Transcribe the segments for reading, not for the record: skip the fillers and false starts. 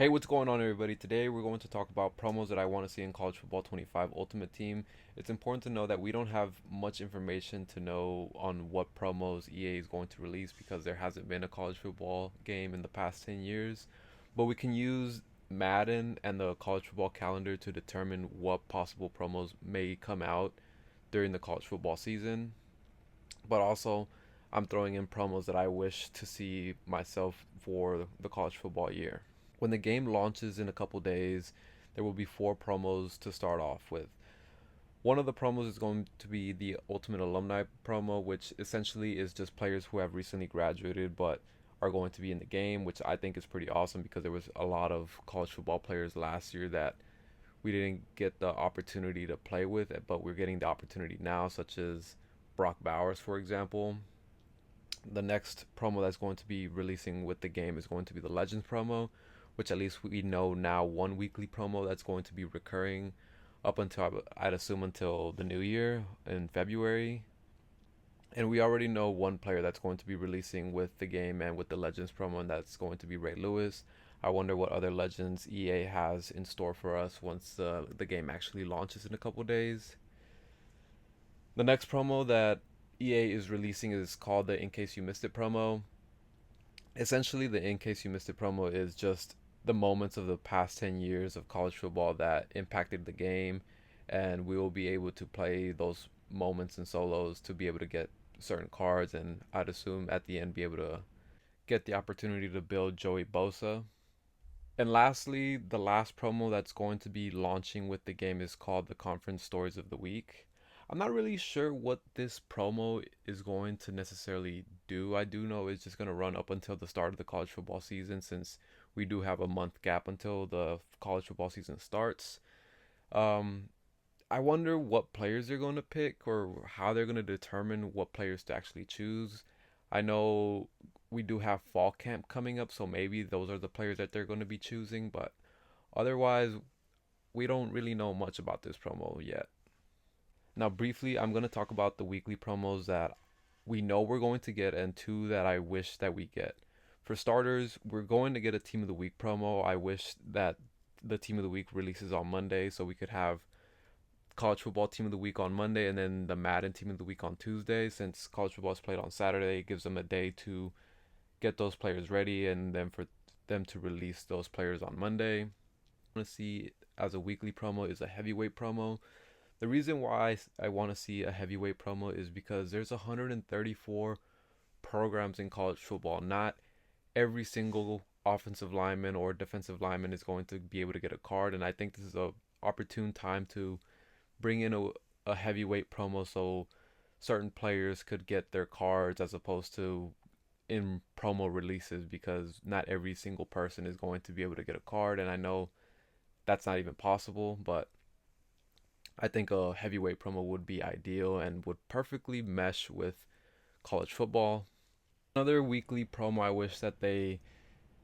Hey, what's going on, everybody? Today we're going to talk about promos that I want to see in College Football 25 Ultimate Team. It's important to know that we don't have much information to know on what promos EA is going to release because there hasn't been a college football game in the past 10 years. But we can use Madden and the college football calendar to determine what possible promos may come out during the college football season. But also, I'm throwing in promos that I wish to see myself for the college football year. When the game launches in a couple days, there will be four promos to start off with. One of the promos is going to be the Ultimate Alumni promo, which essentially is just players who have recently graduated but are going to be in the game, which I think is pretty awesome because there was a lot of college football players last year that we didn't get the opportunity to play with, but we're getting the opportunity now, such as Brock Bowers, for example. The next promo that's going to be releasing with the game is going to be the Legends promo, which at least we know now one weekly promo that's going to be recurring up until I'd assume until the new year in February. And we already know one player that's going to be releasing with the game and with the Legends promo, and that's going to be Ray Lewis. I wonder what other Legends EA has in store for us once the game actually launches in a couple days. The next promo that EA is releasing is called the In Case You Missed It promo. Essentially, the In Case You Missed It promo is just the moments of the past 10 years of college football that impacted the game, and we will be able to play those moments and solos to be able to get certain cards, and I'd assume at the end be able to get the opportunity to build Joey Bosa. And lastly, the last promo that's going to be launching with the game is called the Conference Stories of the Week. I'm not really sure what this promo is going to necessarily do. I do know it's just going to run up until the start of the college football season since we do have a month gap until the college football season starts. Um, I wonder what players they're going to pick or how they're going to determine what players to actually choose. I know we do have fall camp coming up, so maybe those are the players that they're going to be choosing, but otherwise, we don't really know much about this promo yet. Now, briefly, I'm going to talk about the weekly promos that we know we're going to get and two that I wish that we get. For starters, we're going to get a Team of the Week promo. I wish that the Team of the Week releases on Monday so we could have college football Team of the Week on Monday and then the Madden Team of the Week on Tuesday. Since college football is played on Saturday, it gives them a day to get those players ready and then for them to release those players on Monday. I want to see as a weekly promo is a heavyweight promo. The reason why I want to see a heavyweight promo is because there's 134 programs in college football. Not every single offensive lineman or defensive lineman is going to be able to get a card, and I think this is a opportune time to bring in a heavyweight promo so certain players could get their cards as opposed to in promo releases because not every single person is going to be able to get a card, and I know that's not even possible, but I think a heavyweight promo would be ideal and would perfectly mesh with college football. Another weekly promo I wish that they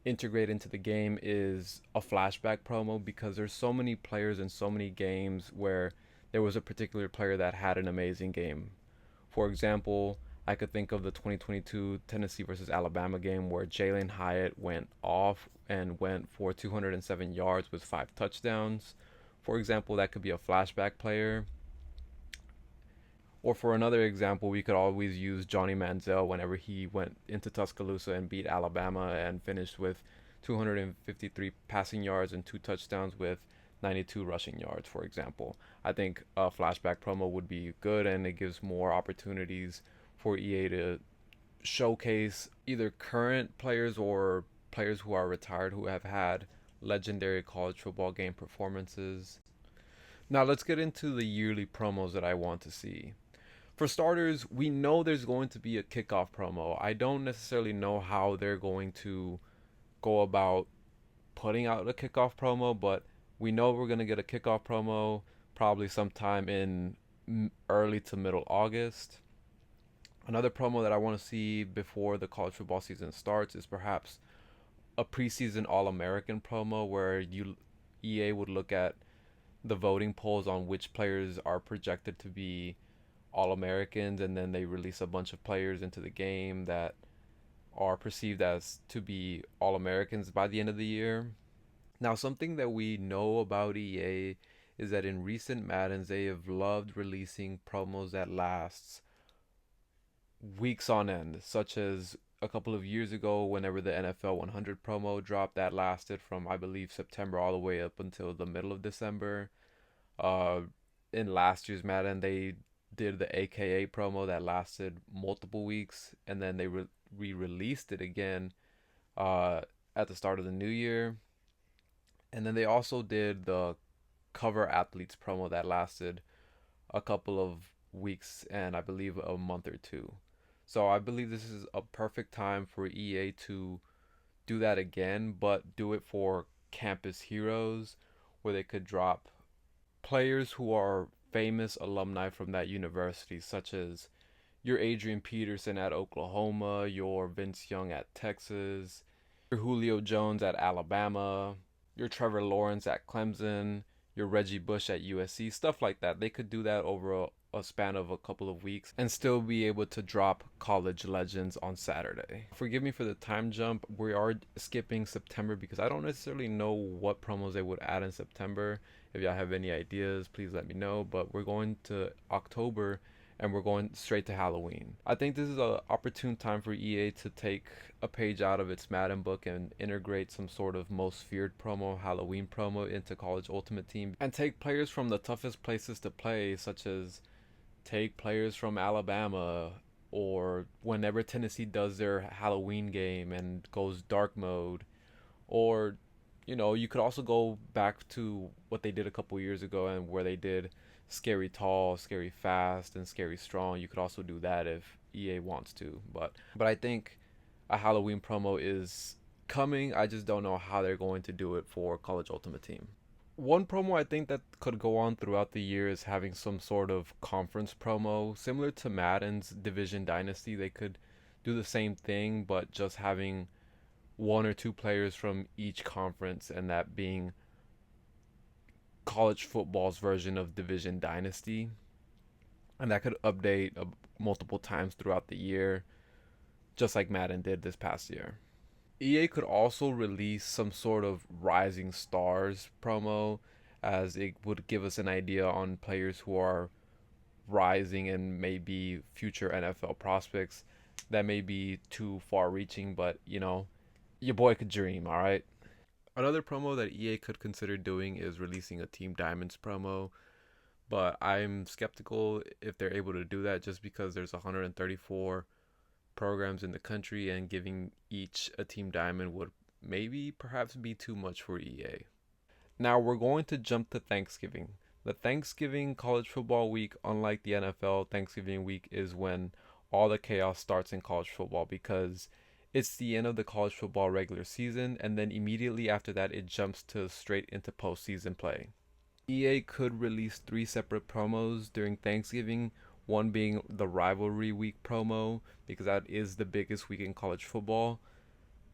integrate into the game is a flashback promo because there's so many players in so many games where there was a particular player that had an amazing game. For example, I could think of the 2022 Tennessee versus Alabama game where Jalen Hyatt went off and went for 207 yards with 5 touchdowns. For example, that could be a flashback player. Or for another example, we could always use Johnny Manziel whenever he went into Tuscaloosa and beat Alabama and finished with 253 passing yards and 2 touchdowns with 92 rushing yards, for example. I think a flashback promo would be good and it gives more opportunities for EA to showcase either current players or players who are retired who have had legendary college football game performances. Now let's get into the yearly promos that I want to see. For starters, we know there's going to be a kickoff promo. I don't necessarily know how they're going to go about putting out a kickoff promo, but we know we're going to get a kickoff promo probably sometime in early to middle August. Another promo that I want to see before the college football season starts is perhaps a preseason All American promo where EA would look at the voting polls on which players are projected to be All Americans, and then they release a bunch of players into the game that are perceived as to be All Americans by the end of the year. Now, something that we know about EA is that in recent Maddens, they have loved releasing promos that lasts weeks on end, such as a couple of years ago, whenever the NFL 100 promo dropped, that lasted from, I believe, September all the way up until the middle of December. Uh, in last year's Madden, they did the AKA promo that lasted multiple weeks, and then they re-released it again uh, at the start of the new year. And then they also did the cover athletes promo that lasted a couple of weeks and I believe a month or two. So I believe this is a perfect time for EA to do that again, but do it for campus heroes where they could drop players who are famous alumni from that university, such as your Adrian Peterson at Oklahoma, your Vince Young at Texas, your Julio Jones at Alabama, your Trevor Lawrence at Clemson, your Reggie Bush at USC, stuff like that. They could do that over a span of a couple of weeks and still be able to drop college legends on Saturday. Forgive me for the time jump. We are skipping September because I don't necessarily know what promos they would add in September. If y'all have any ideas, please let me know. But we're going to October and we're going straight to Halloween. I think this is an opportune time for EA to take a page out of its Madden book and integrate some sort of most feared promo, Halloween promo into College Ultimate Team and take players from the toughest places to play, such as take players from Alabama or whenever Tennessee does their Halloween game and goes dark mode, or you could also go back to what they did a couple years ago and where they did scary tall, scary fast, and scary strong. You could also do that if EA wants to, but I think a Halloween promo is coming. I just don't know how they're going to do it for College Ultimate Team. One promo I think that could go on throughout the year is having some sort of conference promo similar to Madden's Division Dynasty. They could do the same thing, but just having one or two players from each conference, and that being college football's version of Division Dynasty. And that could update multiple times throughout the year, just like Madden did this past year. EA could also release some sort of Rising Stars promo, as it would give us an idea on players who are rising and maybe future NFL prospects. That may be too far reaching, but your boy could dream, all right? Another promo that EA could consider doing is releasing a Team Diamonds promo, but I'm skeptical if they're able to do that just because there's 134 programs in the country and giving each a Team Diamond would maybe perhaps be too much for EA. Now we're going to jump to Thanksgiving. The Thanksgiving college football week, unlike the NFL, Thanksgiving week is when all the chaos starts in college football because it's the end of the college football regular season, and then immediately after that, it jumps to straight into postseason play. EA could release three separate promos during Thanksgiving, one being the rivalry week promo, because that is the biggest week in college football.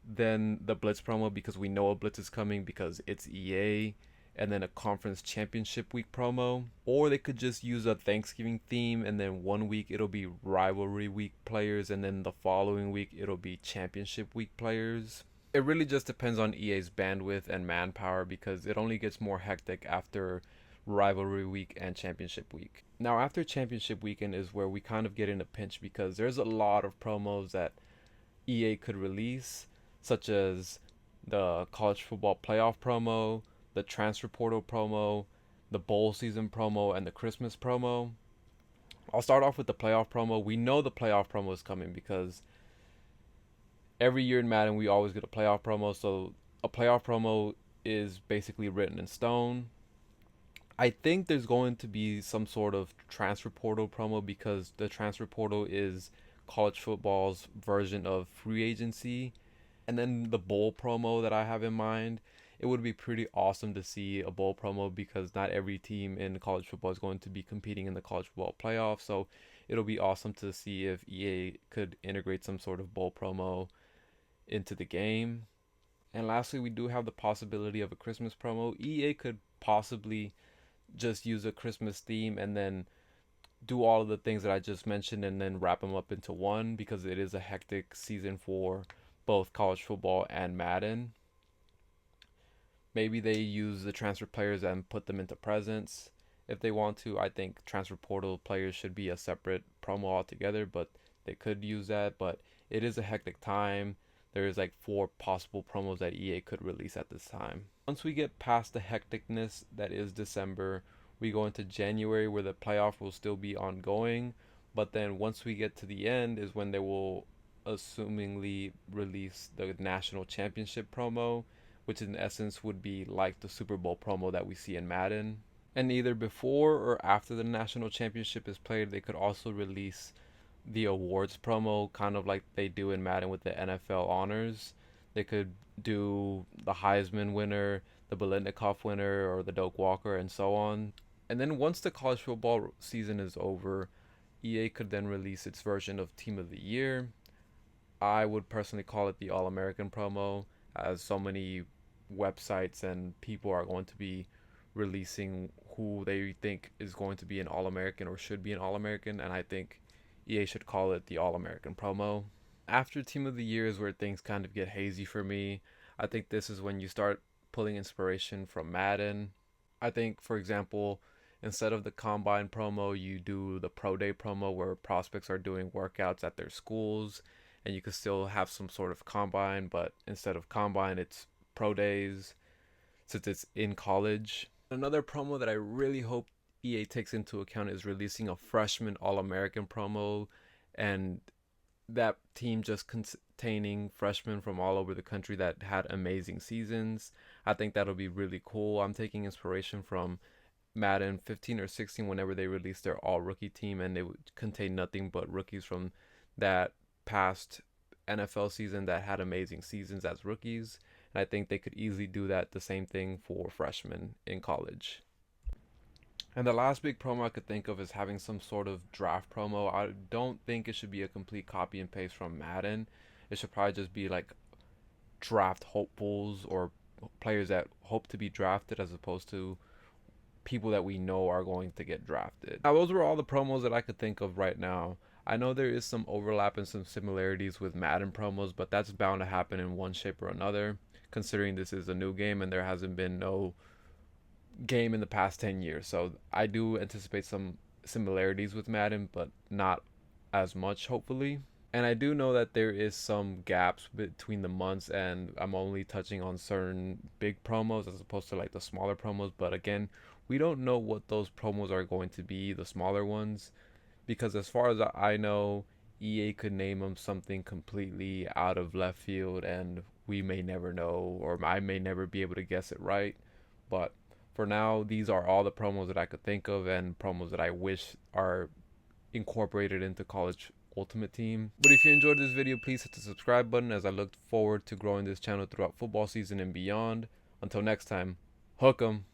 Then the Blitz promo, because we know a Blitz is coming because it's EA. And then a conference championship week promo. Or they could just use a Thanksgiving theme, and then one week it'll be rivalry week players, and then the following week it'll be championship week players. It really just depends on EA's bandwidth and manpower because it only gets more hectic after rivalry week and championship week. Now, after championship weekend is where we kind of get in a pinch because there's a lot of promos that EA could release, such as the college football playoff promo, the transfer portal promo, the bowl season promo, and the Christmas promo. I'll start off with the playoff promo. We know the playoff promo is coming because every year in Madden we always get a playoff promo. So a playoff promo is basically written in stone. I think there's going to be some sort of transfer portal promo because the transfer portal is college football's version of free agency. And then the bowl promo that I have in mind, it would be pretty awesome to see a bowl promo because not every team in college football is going to be competing in the college football playoff. So it'll be awesome to see if EA could integrate some sort of bowl promo into the game. And lastly, we do have the possibility of a Christmas promo. EA could possibly just use a Christmas theme and then do all of the things that I just mentioned and then wrap them up into one because it is a hectic season for both college football and Madden. Maybe they use the transfer players and put them into presents if they want to. I think transfer portal players should be a separate promo altogether, but they could use that. But it is a hectic time. There is like 4 possible promos that EA could release at this time. Once we get past the hecticness that is December, we go into January where the playoff will still be ongoing. But then once we get to the end is when they will assumingly release the national championship promo, which in essence would be like the Super Bowl promo that we see in Madden. And either before or after the national championship is played, they could also release the awards promo, kind of like they do in Madden with the NFL honors. They could do the Heisman winner, the Biletnikoff winner, or the Doak Walker, and so on. And then once the college football season is over, EA could then release its version of Team of the Year. I would personally call it the All American promo, as so many websites and people are going to be releasing who they think is going to be an All American or should be an All American, and I think EA should call it the All American promo. After Team of the Year is where things kind of get hazy for me. I think this is when you start pulling inspiration from Madden. I think, for example, instead of the Combine promo, you do the Pro Day promo where prospects are doing workouts at their schools and you could still have some sort of Combine, but instead of Combine, it's Pro Days since it's in college. Another promo that I really hope EA takes into account is releasing a freshman All American promo, and that team just containing freshmen from all over the country that had amazing seasons. I think that'll be really cool. I'm taking inspiration from Madden 15 or 16 whenever they released their all rookie team, and they would contain nothing but rookies from that past NFL season that had amazing seasons as rookies. And I think they could easily do that the same thing for freshmen in college. And the last big promo I could think of is having some sort of draft promo. I don't think it should be a complete copy and paste from Madden. It should probably just be like draft hopefuls or players that hope to be drafted as opposed to people that we know are going to get drafted. Now, those were all the promos that I could think of right now. I know there is some overlap and some similarities with Madden promos, but that's bound to happen in one shape or another, considering this is a new game and there hasn't been no game in the past 10 years. So I do anticipate some similarities with Madden, but not as much, hopefully. And I do know that there is some gaps between the months, and I'm only touching on certain big promos as opposed to like the smaller promos. But again, we don't know what those promos are going to be, the smaller ones, because as far as I know, EA could name them something completely out of left field, and we may never know, or I may never be able to guess it right. But for now, these are all the promos that I could think of and promos that I wish are incorporated into College Ultimate Team. But if you enjoyed this video, please hit the subscribe button as I look forward to growing this channel throughout football season and beyond. Until next time, hook 'em.